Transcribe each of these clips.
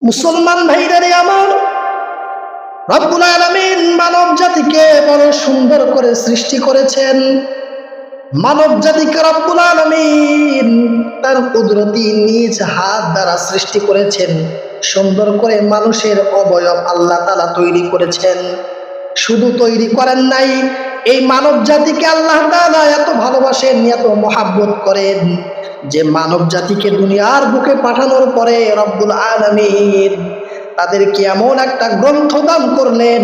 মুসলমান ভাইরা রে আমার, রব্বুল আলামিন মানব জাতিকে বড় সুন্দর করে সৃষ্টি করেছেন। মানব জাতিকে রব্বুল আলামিন তার কুদরতি নিজ হাত দ্বারা সৃষ্টি করেছেন। সুন্দর করে মানুষের অবয়ব আল্লাহ তাআলা তৈরি করেছেন। শুধু তৈরি করেন নাই, এই মানব জাতিকে আল্লাহ তাআলা এত ভালোবাসেন, এত মহাব্বত করেন যে মানব জাতিকে দুনিয়ার বুকে পাঠানোর পরে রব্বুল আলামিন তাদেরকে এমন একটা গ্রন্থ দান করলেন,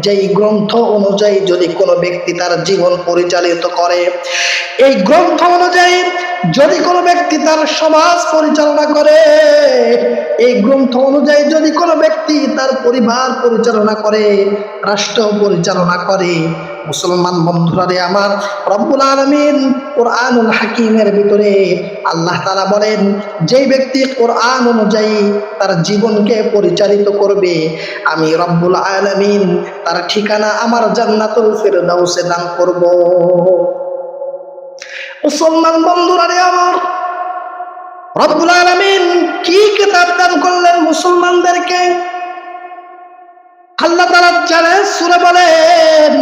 যেই গ্রন্থ অনুযায়ী যদি কোনো ব্যক্তি তার জীবন পরিচালিত করে, এই গ্রন্থ অনুযায়ী যদি কোনো ব্যক্তি তার সমাজ পরিচালনা করে, এই গ্রন্থ অনুযায়ী যদি কোনো ব্যক্তি তার পরিবার পরিচালনা করে, রাষ্ট্র পরিচালনা করে, মুসলমান বন্ধুরা রে আমার, রব্বুল আলামিন কোরআনুল হাকিমের ভিতরে আল্লাহ তাআলা বলেন, যেই ব্যক্তি কোরআন অনুযায়ী তার জীবনকে পরিচালিত করবে, আমি রব্বুল আলামিন তার ঠিকানা আমার জান্নাতুল ফিরদাউসে দান করব। মুসলমান বন্ধুরা রে আমার, রব্বুল আলামিন কি কিতাব দান করলেন মুসলমানদেরকে? আল্লাহ তাআলা চ্যালেঞ্জ ছুড়ে বলেন,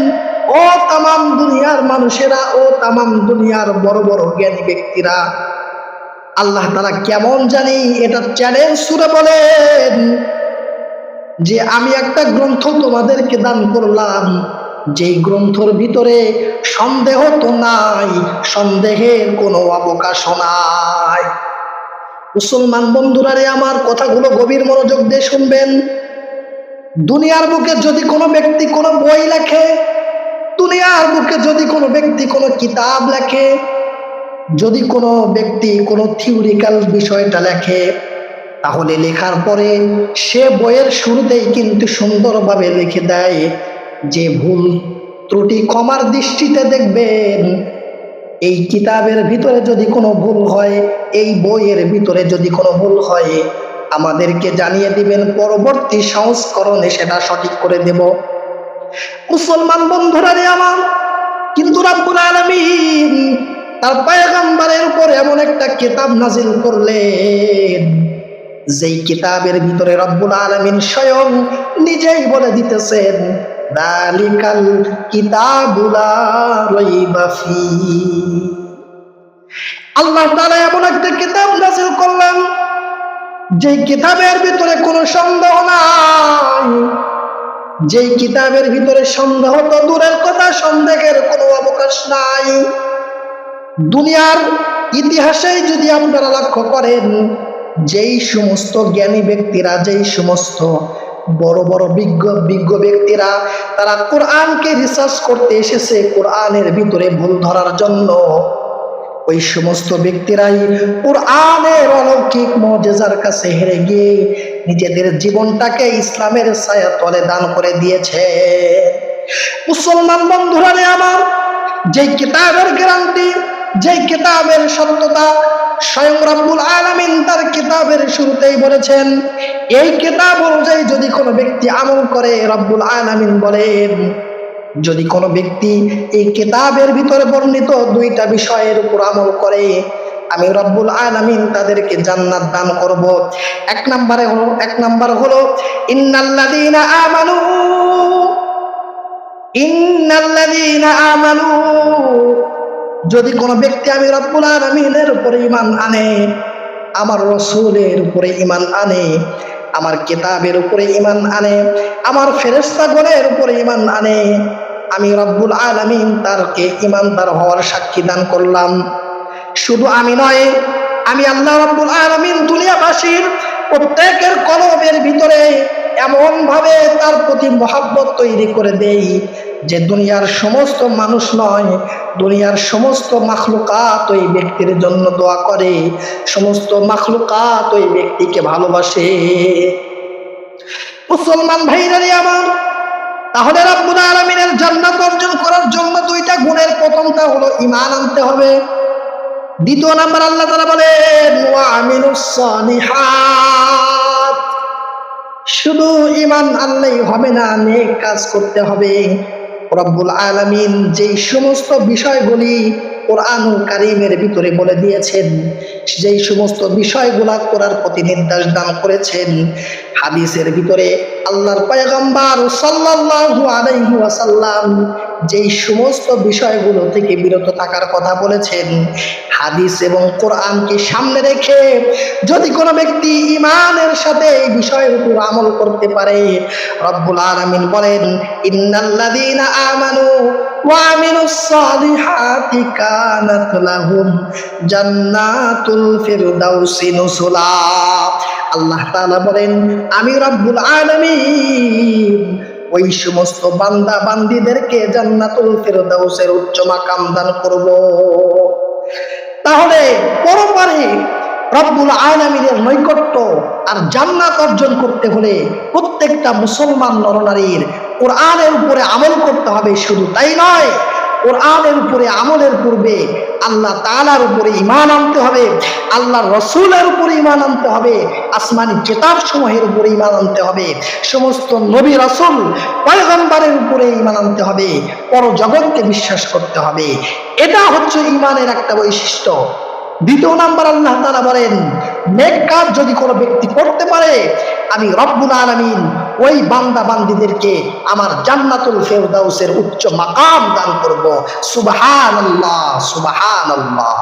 ও তামাম দুনিয়ার মানুষেরা, ও তামাম দুনিয়ার বড় বড় জ্ঞানী ব্যক্তিরা, আল্লাহ তাআলা কেমন জানি এটা চ্যালেঞ্জ ছুড়ে বলেন যে আমি একটা গ্রন্থ তোমাদেরকে দান করলাম, যেই গ্রন্থর ভিতরে সন্দেহ তো নাই, সন্দেহের কোনো অবকাশ নাই। মুসলমান বন্ধুরা রে আমার, কথাগুলো গভীর মনোযোগ দিয়ে শুনবেন। দুনিয়ার বুকে যদি কোনো ব্যক্তি কোনো বই লেখে, দুনিয়ার বুকে যদি কোনো ব্যক্তি কোনো কিতাব লেখে, যদি কোনো ব্যক্তি কোনো থিওরিক্যাল বিষয়টা লেখে, তাহলে লেখার পরে সে বইয়ের শুরুতেই কিন্তু সুন্দরভাবে লিখে দেয় যে ভুল ত্রুটি ক্ষমার দৃষ্টিতে দেখবেন। এই কিতাবের ভিতরে যদি কোনো ভুল হয়, এই বইয়ের ভিতরে যদি কোনো ভুল হয়, আমাদেরকে জানিয়ে দিবেন, পরবর্তী সংস্করণে সেটা সঠিক করে দেব। মুসলমান বন্ধুরা রে আমার, কিন্তু রব্বুল আলামিন তার পয়গম্বরের উপর এমন একটা কিতাব নাজিল করলেন, যেই কিতাবের ভিতরে রব্বুল আলামিন স্বয়ং নিজেই বলে দিতেছেন, যালিকাল কিতাবু লা রাইবা ফি। আল্লাহ তাআলা এমন একটা কিতাব নাজিল করলেন, যেই কিতাবের ভিতরে কোনো সন্দেহ নাই, যেই কিতাবের ভিতরে সন্দেহ তো দূরের কথা, সন্দেহের কোনো অবকাশ নাই। দুনিয়ার ইতিহাসেই যদি আপনারা লক্ষ্য করেন, যেই সমস্ত জ্ঞানী ব্যক্তিরা, যেই সমস্ত বড় বড় বিজ্ঞ ব্যক্তিরা তারা কোরআনকে রিসার্চ করতে এসেছে কোরআনের ভিতরে ভুল ধরার জন্য, ওই সমস্ত ব্যক্তিরাই কোরআনের অলৌকিক মুজিজার কাছে হেরে গিয়ে নিজেদের জীবনটাকে ইসলামের ছায়াতলে দান করে দিয়েছে। মুসলমান বন্ধুরা রে আমার, যেই কিতাবের গ্যারান্টি, যেই কিতাবের সত্যতা স্বয়ং রব্বুল আলামিন তার কিতাবের শুরুতেই বলেছেন, এই কিতাব অনুযায়ী যদি কোনো ব্যক্তি আমল করে, রব্বুল আলামিন বলেন, যদি কোনো ব্যক্তি এই কিতাবের ভিতরে বর্ণিত দুইটা বিষয়ের উপর আমল করে, আমি রব্বুল আলামিন তাদেরকে জান্নাত দান করব। এক নাম্বার হলো ইন্নাল্লাযীনা আমানু, যদি কোনো ব্যক্তি আমি রব্বুল আলামিনের উপরে ঈমান আনে, আমার রাসূলের উপরে ঈমান আনে, আমার কিতাবের উপরে ঈমান আনে, আমার ফেরেশতাগণের উপরে ঈমান আনে, আমি রব্বুল আলামিন তারকে ঈমানদার হওয়ার সাক্ষী দান করলাম। শুধু আমি নয়, আমি আল্লাহ রব্বুল আলামিন দুনিয়াবাসীর প্রত্যেকের কলবের ভিতরে এমন ভাবে তার প্রতি মহব্বত তৈরি করে দেই যে দুনিয়ার সমস্ত মানুষ নয়, দুনিয়ার সমস্ত মাখলুকাত ওই ব্যক্তির জন্য দোয়া করে, সমস্ত মাখলুকাত ওই ব্যক্তিকে ভালোবাসে। মুসলমান ভাইরা রে আমার, তাহলে রব্বুল আলামিনের জান্নাত অর্জন করার জন্য দুইটা গুণের প্রথমটা হলো ঈমান আনতে হবে। দ্বিতীয় নাম্বার আল্লাহ তাআলা বলেন ওয়া আমিলুস সালিহাত। শুধু ঈমান আনলেই হবে না, নেক কাজ করতে হবে। রব্বুল আলামিন যেই সমস্ত বিষয়গুলি কোরআনুল কারীমের ভিতরে বলে দিয়েছেন, যেই সমস্ত বিষয়গুলা করার প্রতি নির্দেশ দান করেছেন, হাদিসের ভিতরে আল্লাহর পয়গম্বর সাল্লাল্লাহু আলাইহি ওয়াসাল্লাম যেই সমস্ত বিষয়গুলো থেকে বিরত থাকার কথা বলেছেন, হাদিস এবং কোরআনকে সামনে রেখে যদি কোনো ব্যক্তি ঈমানের সাথে এই বিষয়ের উপর আমল করতে পারে, রব্বুল আলামিন বলেন, ইন্নাল্লাযীনা আমানু ওয়া আমিলুস সালিহাতি কানাত লাহুম জান্নাতুল ফিরদাউসি নুজুলা। আল্লাহ তাআলা বলেন, আমি রব্বুল আলামিন ওই সমস্ত বান্দা বান্দীদেরকে জান্নাতুল ফিরদাউসের উচ্চ মাকাম দান করব। তাহলে পরপারে রব্বুল আলামিনের নৈকট্য আর জান্নাত অর্জন করতে হলে প্রত্যেকটা মুসলমান নরনারীর কোরআনের উপরে আমল করতে হবে। শুধু তাই নয়, কোরআনের উপরে আমলের পূর্বে আল্লাহ তাআলার উপরে ঈমান আনতে হবে, আল্লাহর রাসূলের উপরে ঈমান আনতে হবে, আসমানি কিতাব সমূহের উপরে ঈমান আনতে হবে, সমস্ত নবী রাসূল পয়গম্বরের উপরে ঈমান আনতে হবে, পরজগৎকে বিশ্বাস করতে হবে। এটা হচ্ছে ঈমানের একটা বৈশিষ্ট্য। দ্বিতীয় নাম্বার, আল্লাহ তাআলা বলেন, নেক কাজ যদি কোনো ব্যক্তি করতে পারে, আমি রব্বুল আলামিন ওই বান্দা বান্দীদেরকে আমার জান্নাতুল ফিরদাউসের উচ্চ মাকাম দান করব। সুবহানাল্লাহ, সুবহানাল্লাহ।